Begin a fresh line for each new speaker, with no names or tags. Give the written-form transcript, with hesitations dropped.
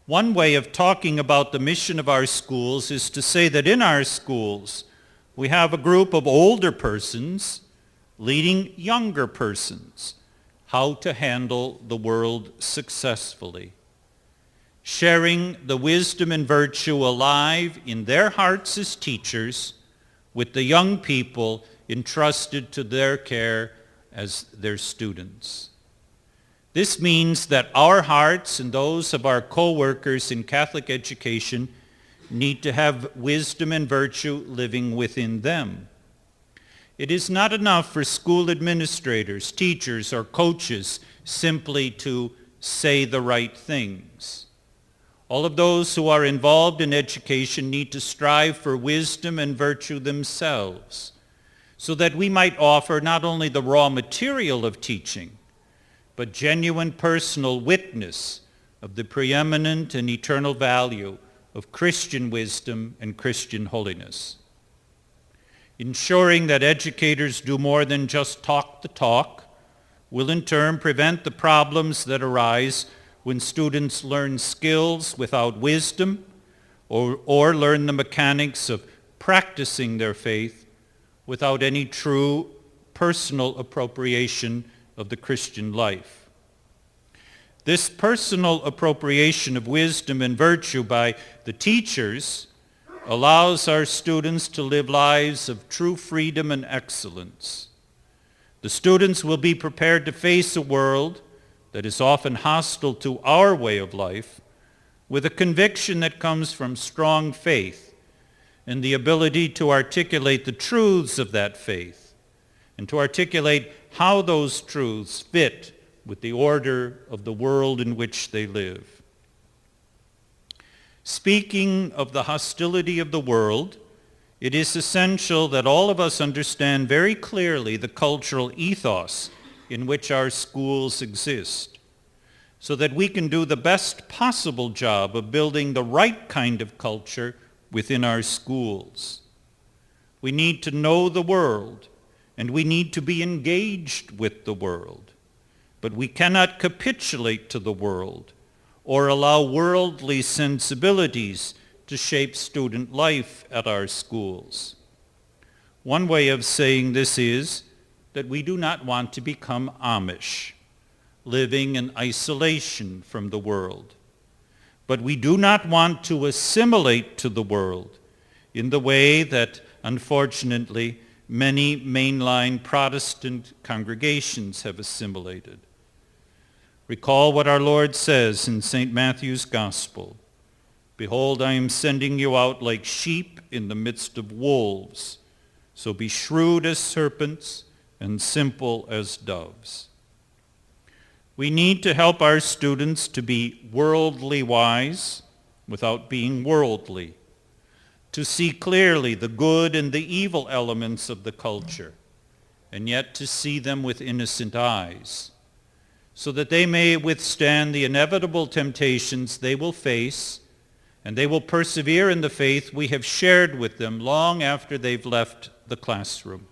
One way of talking about the mission of our schools is to say that in our schools we have a group of older persons leading younger persons how to handle the world successfully, sharing the wisdom and virtue alive in their hearts as teachers with the young people entrusted to their care as their students. This means that our hearts and those of our co-workers in Catholic education need to have wisdom and virtue living within them. It is not enough for school administrators, teachers, or coaches simply to say the right things. All of those who are involved in education need to strive for wisdom and virtue themselves, so that we might offer not only the raw material of teaching, but genuine personal witness of the preeminent and eternal value of Christian wisdom and Christian holiness. Ensuring that educators do more than just talk the talk will in turn prevent the problems that arise when students learn skills without wisdom or learn the mechanics of practicing their faith without any true personal appropriation of the Christian life. This personal appropriation of wisdom and virtue by the teachers allows our students to live lives of true freedom and excellence. The students will be prepared to face a world that is often hostile to our way of life with a conviction that comes from strong faith and the ability to articulate the truths of that faith and to articulate how those truths fit with the order of the world in which they live. Speaking of the hostility of the world, it is essential that all of us understand very clearly the cultural ethos in which our schools exist, so that we can do the best possible job of building the right kind of culture within our schools. We need to know the world, and we need to be engaged with the world, but we cannot capitulate to the world or allow worldly sensibilities to shape student life at our schools. One way of saying this is that we do not want to become Amish, living in isolation from the world. But we do not want to assimilate to the world in the way that, unfortunately, many mainline Protestant congregations have assimilated. Recall what our Lord says in St. Matthew's Gospel. Behold, I am sending you out like sheep in the midst of wolves. So be shrewd as serpents and simple as doves. We need to help our students to be worldly wise without being worldly, to see clearly the good and the evil elements of the culture, and yet to see them with innocent eyes, so that they may withstand the inevitable temptations they will face, and they will persevere in the faith we have shared with them long after they've left the classroom.